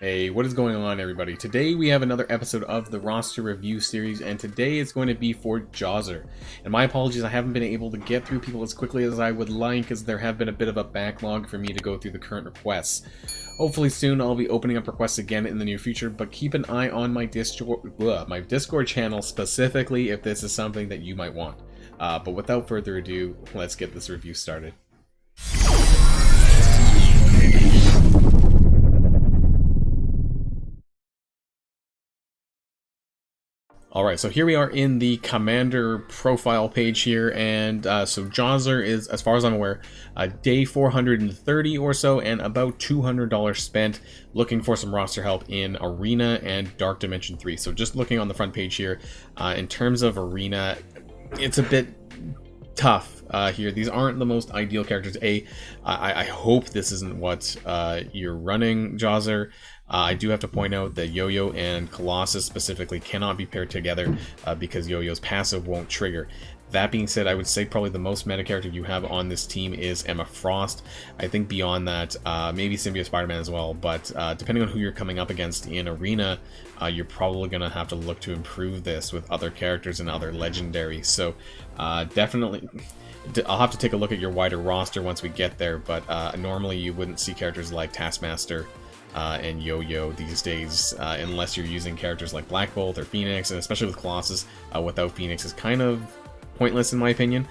Hey, what is going on, everybody? Today we have another episode of the roster review series, and today it's going to be for Jozzer. And my apologies, I haven't been able to get through people as quickly as I would like, as there have been a bit of a backlog for me to go through the current requests. Hopefully soon I'll be opening up requests again in the near future, but keep an eye on my Discord channel specifically if this is something that you might want. But without further ado, let's get this review started. Alright, so here we are in the Commander profile page here, and so Jozzer is, as far as I'm aware, day 430 or so, and about $200 spent looking for some roster help in Arena and Dark Dimension 3. So just looking on the front page here, in terms of Arena, it's a bit tough here. These aren't the most ideal characters. I hope this isn't what you're running, Jozzer. I do have to point out that Yo-Yo and Colossus specifically cannot be paired together because Yo-Yo's passive won't trigger. That being said, I would say probably the most meta character you have on this team is Emma Frost. I think beyond that, maybe Symbiote Spider-Man as well, but depending on who you're coming up against in Arena, you're probably going to have to look to improve this with other characters and other legendaries. So definitely, I'll have to take a look at your wider roster once we get there, but normally you wouldn't see characters like Taskmaster and Yo-Yo these days, unless you're using characters like Black Bolt or Phoenix, and especially with Colossus, without Phoenix is kind of pointless in my opinion.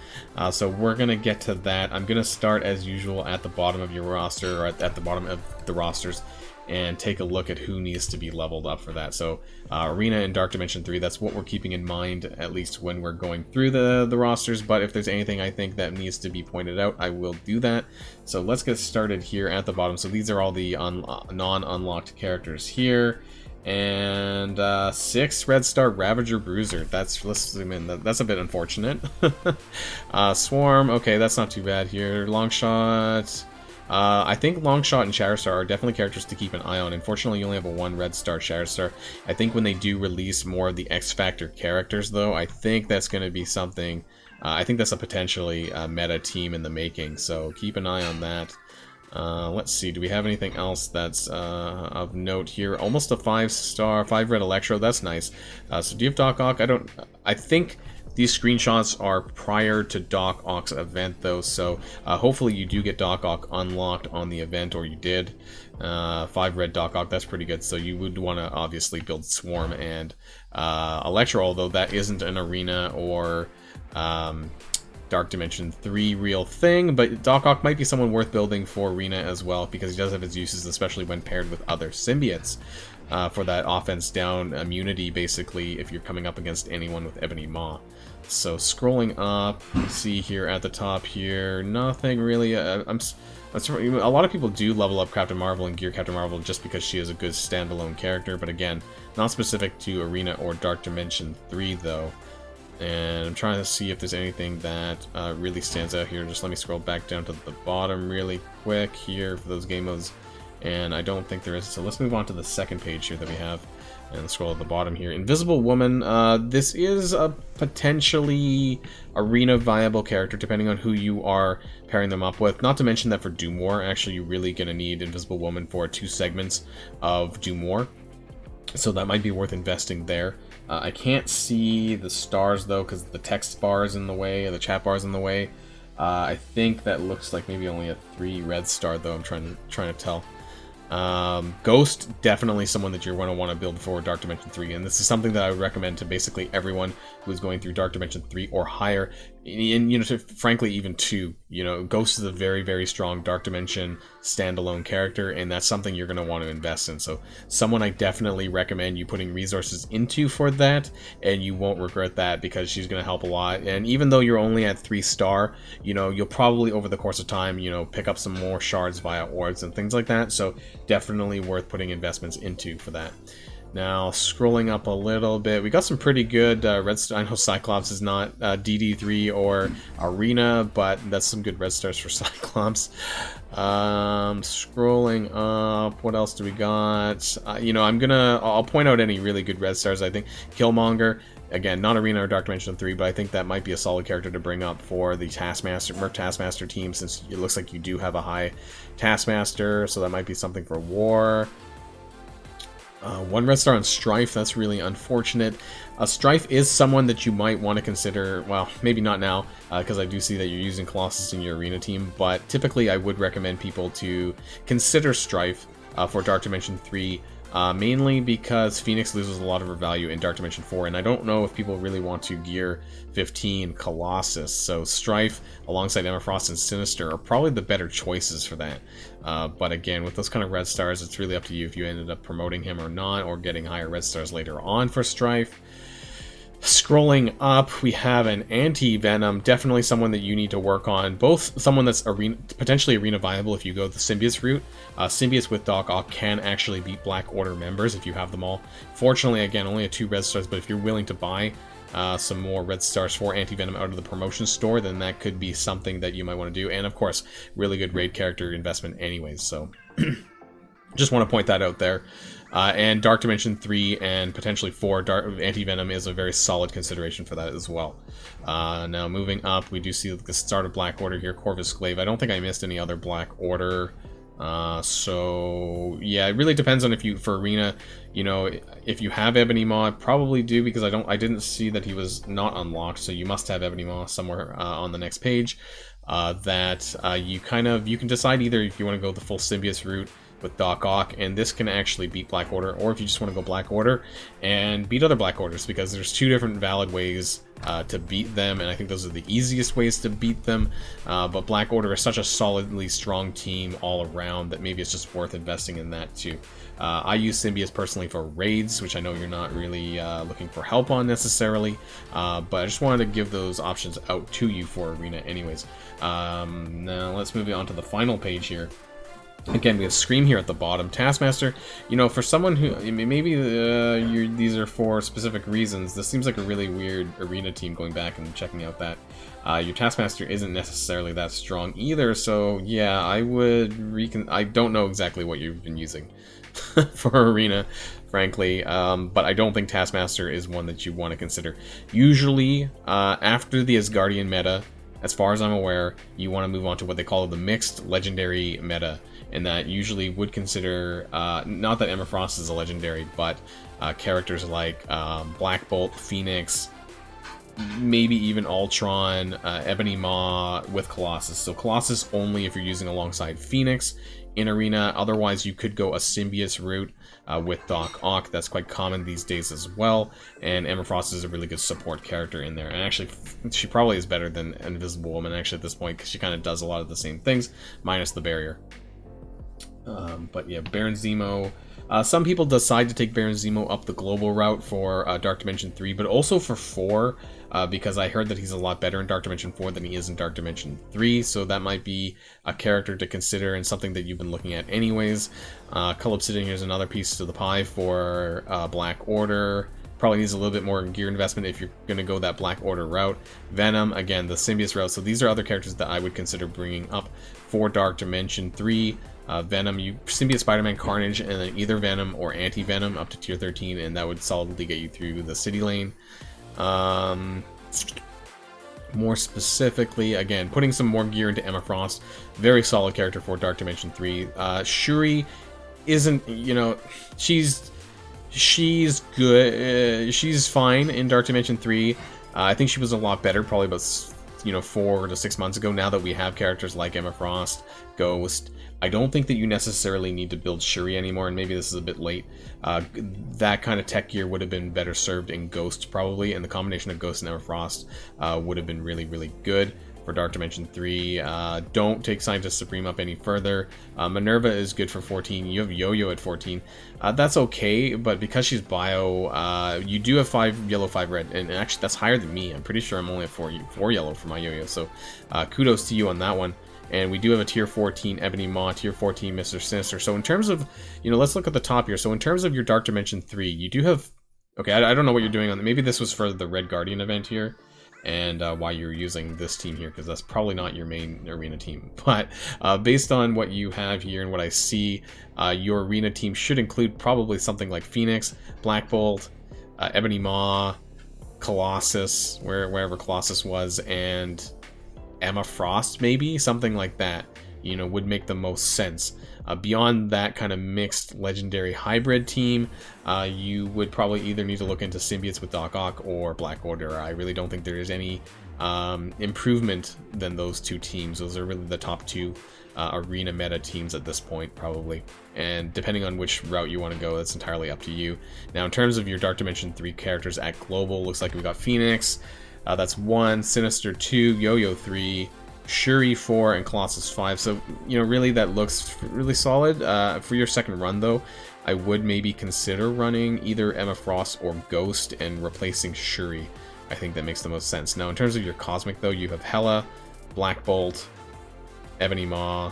So we're going to get to that. I'm going to start as usual at the bottom of your roster, or at the bottom of the rosters, and take a look at who needs to be leveled up for that. So Arena and Dark Dimension 3, that's what we're keeping in mind, at least when we're going through the rosters, but if there's anything I think that needs to be pointed out, I will do that. So let's get started here at the bottom. So these are all the non-unlocked characters here. And 6 Red Star Ravager Bruiser. Let's zoom in. That's a bit unfortunate. Swarm, okay, that's not too bad here. Longshot. I think Longshot and Shatterstar are definitely characters to keep an eye on. Unfortunately, you only have a 1 Red Star Shatterstar. I think when they do release more of the X-Factor characters, though, I think that's going to be something... I think that's a potentially meta team in the making, so keep an eye on that. Let's see, do we have anything else that's of note here? Almost a 5-star, 5 Red Electro, that's nice. So do you have Doc Ock? I think these screenshots are prior to Doc Ock's event, though, so hopefully you do get Doc Ock unlocked on the event, or you did. 5 Red Doc Ock, that's pretty good, so you would want to obviously build Swarm and Electro, although that isn't an Arena or Dark Dimension 3 real thing, but Doc Ock might be someone worth building for Arena as well, because he does have his uses, especially when paired with other symbiotes, for that offense down immunity, basically, if you're coming up against anyone with Ebony Maw. So scrolling up, you see here at the top here, nothing really. A lot of people do level up Captain Marvel and gear Captain Marvel just because she is a good standalone character, but again, not specific to Arena or Dark Dimension 3, though. And I'm trying to see if there's anything that really stands out here. Just let me scroll back down to the bottom really quick here for those game modes. And I don't think there is. So let's move on to the second page here that we have. And scroll at the bottom here. Invisible Woman. This is a potentially Arena viable character depending on who you are pairing them up with. Not to mention that for Doom War, actually you're really going to need Invisible Woman for 2 segments of Doom War. So that might be worth investing there. I can't see the stars though because the text bar is in the way, or the chat bar is in the way. I think that looks like maybe only a 3 Red Star though. I'm trying to tell. Ghost, definitely someone that you're going to want to build for Dark Dimension 3, and this is something that I would recommend to basically everyone who's going through Dark Dimension 3 or higher, and frankly even 2. Ghost is a very, very strong Dark Dimension standalone character, and that's something you're going to want to invest in. So someone I definitely recommend you putting resources into for that, and you won't regret that because she's going to help a lot. And even though you're only at 3-star, you'll probably over the course of time, pick up some more shards via orbs and things like that. So definitely worth putting investments into for that. Now, scrolling up a little bit, we got some pretty good Red Star. I know Cyclops is not DD3 or Arena, but that's some good Red Stars for Cyclops. Scrolling up, what else do we got? I'll point out any really good Red Stars. I think Killmonger, again, not Arena or Dark Dimension 3, but I think that might be a solid character to bring up for the Merc Taskmaster team, since it looks like you do have a high Taskmaster, so that might be something for War. 1 red star on Strife, that's really unfortunate. Strife is someone that you might want to consider, well, maybe not now, because I do see that you're using Colossus in your arena team, but typically I would recommend people to consider Strife for Dark Dimension 3, mainly because Phoenix loses a lot of her value in Dark Dimension 4, and I don't know if people really want to gear 15 Colossus, so Strife alongside Emma Frost and Sinister are probably the better choices for that. But again, with those kind of red stars, it's really up to you if you ended up promoting him or not, or getting higher red stars later on for Strife. Scrolling up, we have an Anti-Venom, definitely someone that you need to work on. Both someone that's potentially arena viable if you go the Symbiote route. Symbiotes with Doc Ock can actually beat Black Order members if you have them all. Fortunately, again, only at 2 red stars, but if you're willing to buy some more red stars for Anti-Venom out of the promotion store, then that could be something that you might want to do. And of course, really good raid character investment anyways, so just want to point that out there. And Dark Dimension 3 and potentially 4 Anti-Venom is a very solid consideration for that as well. Now moving up, we do see the start of Black Order here, Corvus Glaive. I don't think I missed any other Black Order. So yeah, it really depends on if you, for arena, you know, if you have Ebony Maw, probably do, because I didn't see that he was not unlocked, so you must have Ebony Maw somewhere on the next page. You can decide either if you want to go the full Symbiote route with Doc Ock, and this can actually beat Black Order, or if you just want to go Black Order and beat other Black Orders, because there's 2 different valid ways to beat them, and I think those are the easiest ways to beat them. But Black Order is such a solidly strong team all around that maybe it's just worth investing in that too. I use Symbiote personally for raids, which I know you're not really looking for help on necessarily, but I just wanted to give those options out to you for arena anyways. Now let's move on to the final page here. Again, we have Scream here at the bottom. Taskmaster, you know, for someone who, maybe these are for specific reasons, this seems like a really weird arena team going back and checking out that. Your Taskmaster isn't necessarily that strong either, so yeah, I don't know exactly what you've been using for arena, frankly, but I don't think Taskmaster is one that you want to consider. Usually, after the Asgardian meta, as far as I'm aware, you want to move on to what they call the mixed legendary meta, and that usually would consider, not that Emma Frost is a legendary, but characters like Black Bolt, Phoenix, maybe even Ultron, Ebony Maw with Colossus. So Colossus only if you're using alongside Phoenix in arena. Otherwise, you could go a Symbiote route with Doc Ock. That's quite common these days as well. And Emma Frost is a really good support character in there. And actually, she probably is better than Invisible Woman actually at this point, because she kind of does a lot of the same things, minus the barrier. But yeah, Baron Zemo. Some people decide to take Baron Zemo up the global route for Dark Dimension 3, but also for 4, because I heard that he's a lot better in Dark Dimension 4 than he is in Dark Dimension 3, so that might be a character to consider and something that you've been looking at anyways. Cull Obsidian, here's another piece to the pie for Black Order. Probably needs a little bit more gear investment if you're going to go that Black Order route. Venom, again, the Symbiote route. So these are other characters that I would consider bringing up for Dark Dimension 3. Venom, Symbiote, Spider-Man, Carnage, and then either Venom or Anti-Venom up to tier 13, and that would solidly get you through the city lane. More specifically, again, putting some more gear into Emma Frost. Very solid character for Dark Dimension 3. Shuri isn't, you know, she's good. She's fine in Dark Dimension 3. I think she was a lot better probably about 4 to 6 months ago. Now that we have characters like Emma Frost, Ghost, I don't think that you necessarily need to build Shuri anymore, and maybe this is a bit late. That kind of tech gear would have been better served in Ghost probably, and the combination of Ghost and Emma Frost would have been really, really good for Dark Dimension 3. Don't take Scientist Supreme up any further. Minerva is good for 14. You have Yo-Yo at 14. That's okay, but because she's bio, you do have 5 yellow, 5 red, and actually that's higher than me. I'm pretty sure I'm only at 4 yellow for my Yo-Yo, so kudos to you on that one. And we do have a tier 14 Ebony Maw, tier 14 Mr. Sinister. So in terms of, let's look at the top here. So in terms of your Dark Dimension 3, you do have, okay, I don't know what you're doing on, maybe this was for the Red Guardian event here, and why you're using this team here, because that's probably not your main arena team. But based on what you have here and what I see, your arena team should include probably something like Phoenix, Black Bolt, Ebony Maw, Colossus, wherever Colossus was, and Emma Frost, maybe something like that. would make the most sense. Beyond that kind of mixed legendary hybrid team, you would probably either need to look into symbiotes with Doc Ock or Black Order. I really don't think there is any improvement than those two teams. Those are really the top two arena meta teams at this point, probably. And depending on which route you want to go, that's entirely up to you. Now, in terms of your Dark Dimension 3 characters at Global, looks like we got Phoenix, that's 1, Sinister 2, Yo-Yo 3, Shuri 4, and Colossus 5. So, really that looks really solid. For your second run, though, I would maybe consider running either Emma Frost or Ghost and replacing Shuri. I think that makes the most sense. Now, in terms of your Cosmic, though, you have Hela, Black Bolt, Ebony Maw,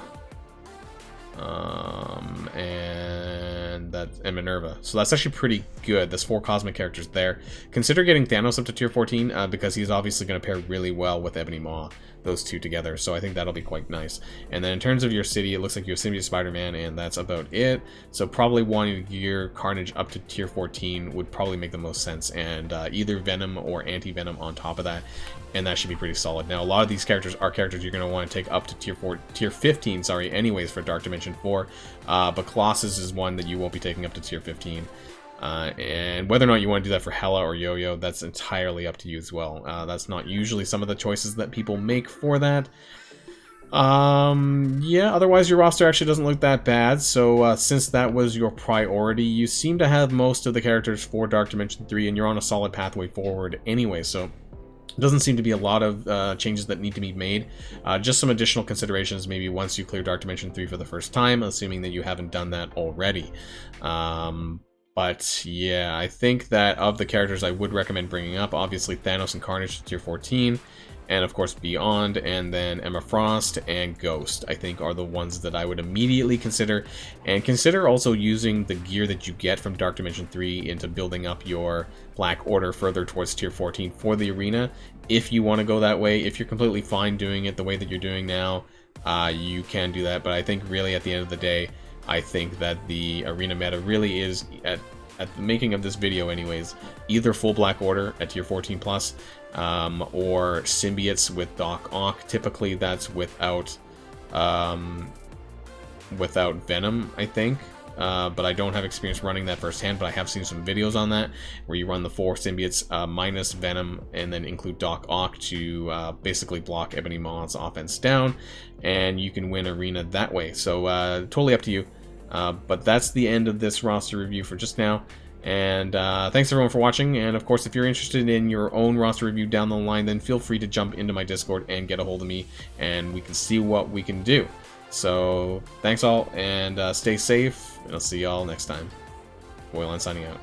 and Minerva. So that's actually pretty good. There's 4 Cosmic characters there. Consider getting Thanos up to tier 14 because he's obviously going to pair really well with Ebony Maw, those two together. So I think that'll be quite nice. And then in terms of your city, it looks like you have Symbiote Spider-Man, and that's about it. So probably wanting to gear Carnage up to tier 14 would probably make the most sense, and either Venom or Anti-Venom on top of that, and that should be pretty solid. Now, a lot of these characters are characters you're going to want to take up to tier 15, anyways, for Dark Dimension 4, but Colossus is one that you won't be taking up to tier 15. And whether or not you want to do that for Hela or Yo-Yo, that's entirely up to you as well. That's not usually some of the choices that people make for that. Yeah, otherwise your roster actually doesn't look that bad. So since that was your priority, you seem to have most of the characters for Dark Dimension 3, and you're on a solid pathway forward anyway, so doesn't seem to be a lot of changes that need to be made. Just some additional considerations maybe once you clear Dark Dimension 3 for the first time, assuming that you haven't done that already. But yeah, I think that of the characters I would recommend bringing up, obviously Thanos and Carnage to tier 14, and of course Beyond, and then Emma Frost and Ghost, I think are the ones that I would immediately consider. And consider also using the gear that you get from Dark Dimension 3 into building up your Black Order further towards tier 14 for the arena, if you want to go that way. If you're completely fine doing it the way that you're doing now, you can do that. But I think really at the end of the day, I think that the arena meta really is, at the making of this video anyways, either full Black Order at tier 14 plus, or symbiotes with Doc Ock. Typically that's without Venom, I think. But I don't have experience running that firsthand, but I have seen some videos on that where you run the 4 symbiotes minus Venom and then include Doc Ock to basically block Ebony Maw's offense down, and you can win arena that way. So totally up to you. But that's the end of this roster review for just now. And thanks everyone for watching, and of course if you're interested in your own roster review down the line, then feel free to jump into my Discord and get a hold of me, and we can see what we can do. So thanks all, and stay safe, and I'll see y'all next time. Boyline signing out.